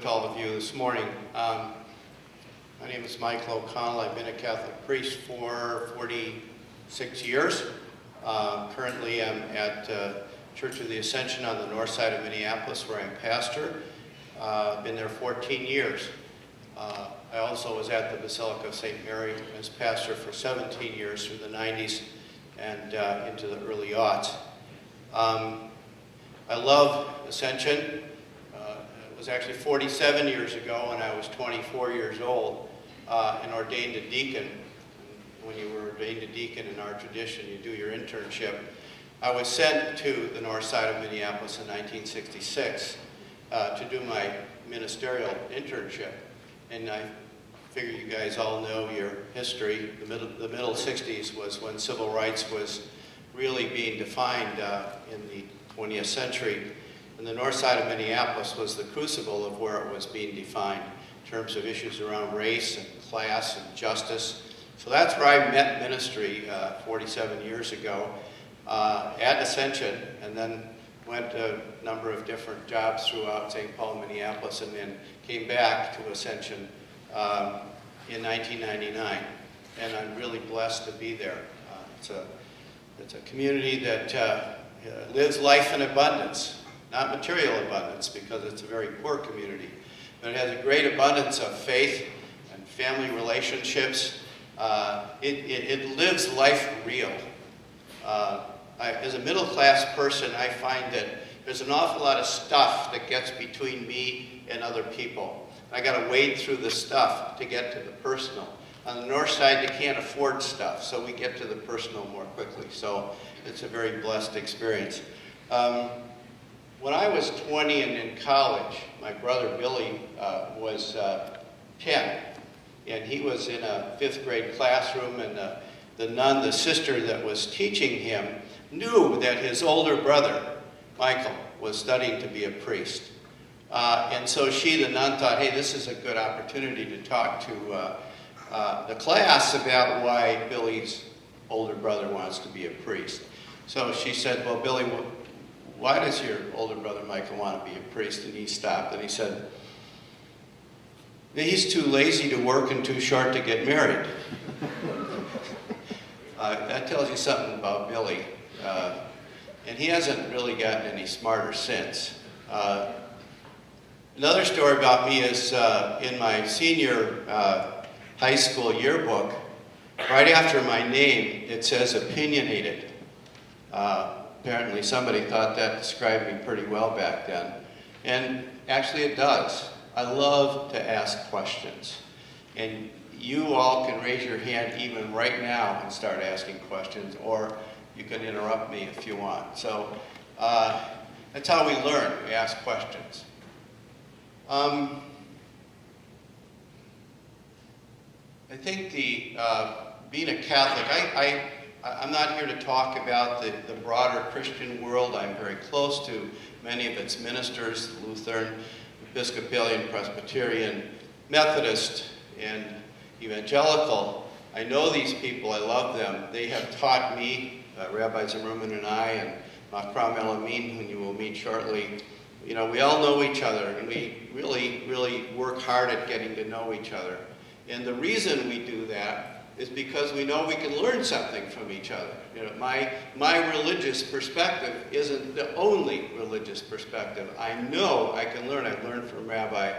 To all of you this morning. My name is Michael O'Connell. I've been a Catholic priest for 46 years. Currently I'm at Church of the Ascension on the north side of Minneapolis, where I'm pastor. Been there 14 years. I also was at the Basilica of St. Mary as pastor for 17 years through the 90s and into the early aughts. I love Ascension. It was actually 47 years ago when I was 24 years old and ordained a deacon. When you were ordained a deacon in our tradition, you do your internship. I was sent to the north side of Minneapolis in 1966 to do my ministerial internship. And I figure you guys all know your history. The middle 60s was when civil rights was really being defined in the 20th century. And the north side of Minneapolis was the crucible of where it was being defined in terms of issues around race and class and justice. So that's where I met ministry 47 years ago at Ascension, and then went a number of different jobs throughout St. Paul, Minneapolis, and then came back to Ascension in 1999. And I'm really blessed to be there. It's a community that lives life in abundance. Not material abundance, because it's a very poor community, but it has a great abundance of faith and family relationships. It lives life real. As a middle-class person, I find that there's an awful lot of stuff that gets between me and other people. I got to wade through the stuff to get to the personal. On the north side, you can't afford stuff, so we get to the personal more quickly. So it's a very blessed experience. When I was 20 and in college, my brother Billy was 10, and he was in a 5th grade classroom, and the nun, the sister that was teaching him, knew that his older brother, Michael, was studying to be a priest. And so she, the nun, thought, hey, this is a good opportunity to talk to the class about why Billy's older brother wants to be a priest. So she said, well, Billy, why does your older brother Michael want to be a priest? And he stopped and he said, he's too lazy to work and too short to get married. That tells you something about Billy. And he hasn't really gotten any smarter since. Another story about me is in my senior high school yearbook, right after my name, it says opinionated. Apparently somebody thought that described me pretty well back then. And actually it does. I love to ask questions. And you all can raise your hand even right now and start asking questions, or you can interrupt me if you want. So that's how we learn. We ask questions. I think being a Catholic, I'm not here to talk about the broader Christian world. I'm very close to many of its ministers, Lutheran, Episcopalian, Presbyterian, Methodist, and Evangelical. I know these people. I love them. They have taught me, Rabbi Zimmerman and I, and Makram Elamin, whom you will meet shortly. You know, we all know each other, and we really, really work hard at getting to know each other. And the reason we do that is because we know we can learn something from each other. You know, my religious perspective isn't the only religious perspective. I know I can learn. I've learned from Rabbi,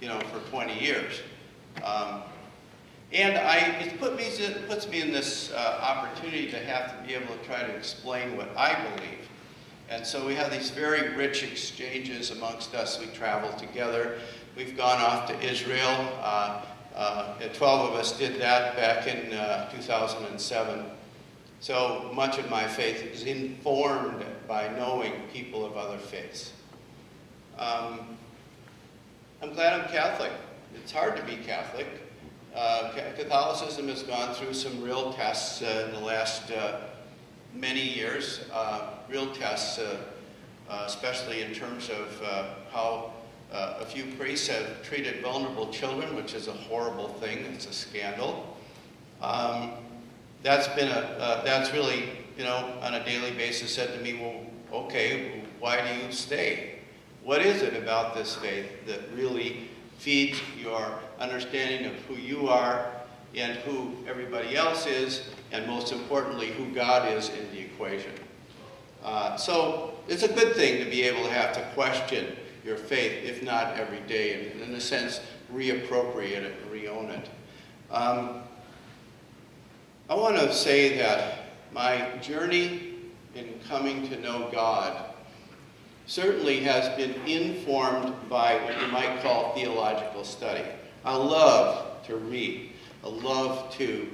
for 20 years. And it puts me in this opportunity to have to be able to try to explain what I believe. And so we have these very rich exchanges amongst us. We travel together. We've gone off to Israel. 12 of us did that back in 2007. So much of my faith is informed by knowing people of other faiths. I'm glad I'm Catholic. It's hard to be Catholic. Catholicism has gone through some real tests in the last many years. Real tests, especially in terms of how a few priests have treated vulnerable children, which is a horrible thing. It's a scandal. That's really, on a daily basis said to me, well, okay, why do you stay? What is it about this faith that really feeds your understanding of who you are and who everybody else is, and most importantly, who God is in the equation? So it's a good thing to be able to have to question your faith, if not every day, and in a sense, reappropriate it, re-own it. I want to say that my journey in coming to know God certainly has been informed by what you might call theological study. I love to read. I love to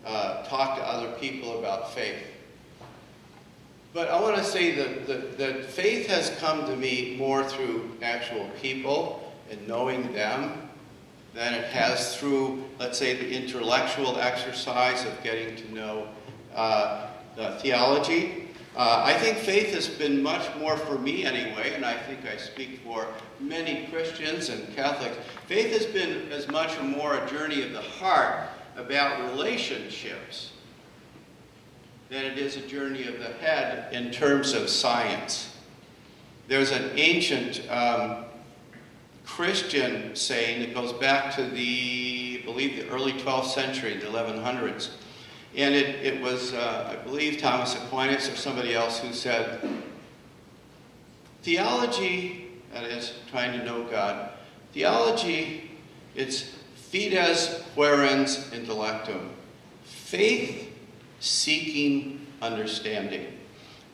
talk to other people about faith. But I want to say that faith has come to me more through actual people and knowing them than it has through, let's say, the intellectual exercise of getting to know theology. I think faith has been much more, for me anyway, and I think I speak for many Christians and Catholics, faith has been as much or more a journey of the heart about relationships than it is a journey of the head in terms of science. There's an ancient Christian saying that goes back to I believe the early 12th century, the 1100s. And it was, I believe, Thomas Aquinas or somebody else who said, theology, that is, trying to know God, theology, it's fides quaerens intellectum. Faith seeking understanding.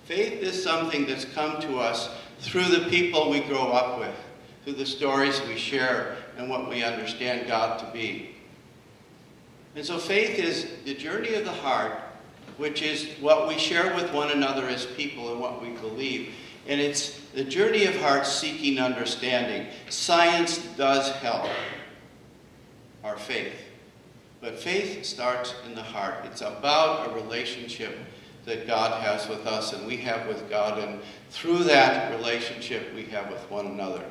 Faith is something that's come to us through the people we grow up with, through the stories we share and what we understand God to be. And so faith is the journey of the heart, which is what we share with one another as people and what we believe. And it's the journey of heart seeking understanding. Science does help our faith. But faith starts in the heart. It's about a relationship that God has with us and we have with God. And through that relationship, we have with one another.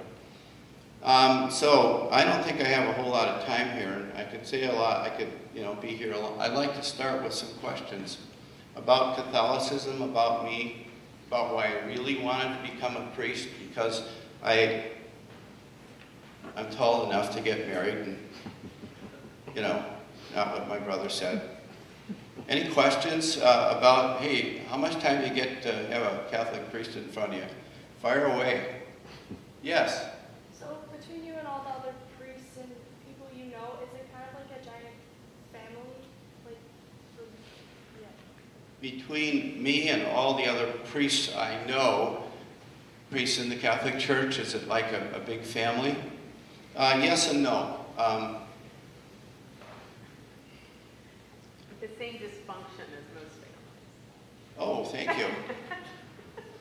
So I don't think I have a whole lot of time here, and I could say a lot. I could, be here a lot. I'd like to start with some questions about Catholicism, about me, about why I really wanted to become a priest, because I'm tall enough to get married, and not what my brother said. Any questions about, hey, how much time do you get to have a Catholic priest in front of you? Fire away. Yes. Between you and all the other priests and people you know, is it kind of like a giant family? Between me and all the other priests I know, priests in the Catholic Church, is it like a big family? Yes and no. The same dysfunction as most families. Oh, thank you.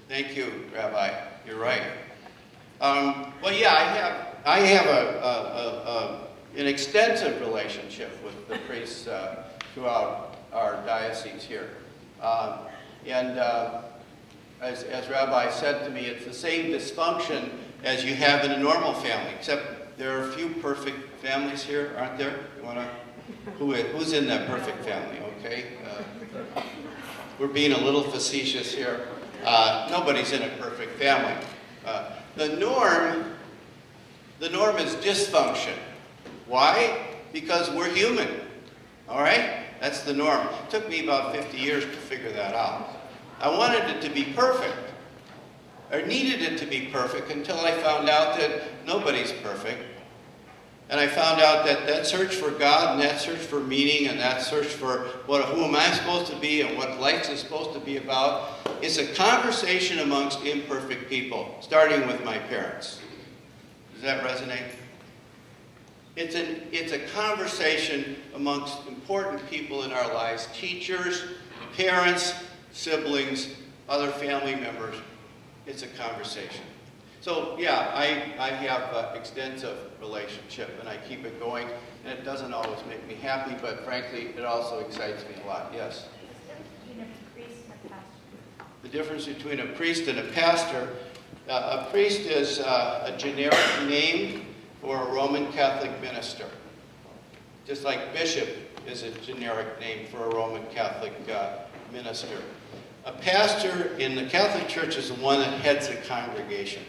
Thank you, Rabbi. You're right. Well, yeah, I have an extensive relationship with the priests throughout our diocese here. As Rabbi said to me, it's the same dysfunction as you have in a normal family, except there are a few perfect families here, aren't there? Who's in that perfect family, okay? We're being a little facetious here. Nobody's in a perfect family. The norm is dysfunction. Why? Because we're human. All right? That's the norm. It took me about 50 years to figure that out. I wanted it to be perfect. I needed it to be perfect until I found out that nobody's perfect. And I found out that that search for God and that search for meaning and that search for who am I supposed to be and what life is supposed to be about is a conversation amongst imperfect people, starting with my parents. Does that resonate? It's a conversation amongst important people in our lives, teachers, parents, siblings, other family members. It's a conversation. So yeah, I have extensive relationship and I keep it going, and it doesn't always make me happy, but frankly, it also excites me a lot. Yes? The difference between a priest and a pastor. A priest is a generic name for a Roman Catholic minister. Just like bishop is a generic name for a Roman Catholic minister. A pastor in the Catholic Church is the one that heads a congregation.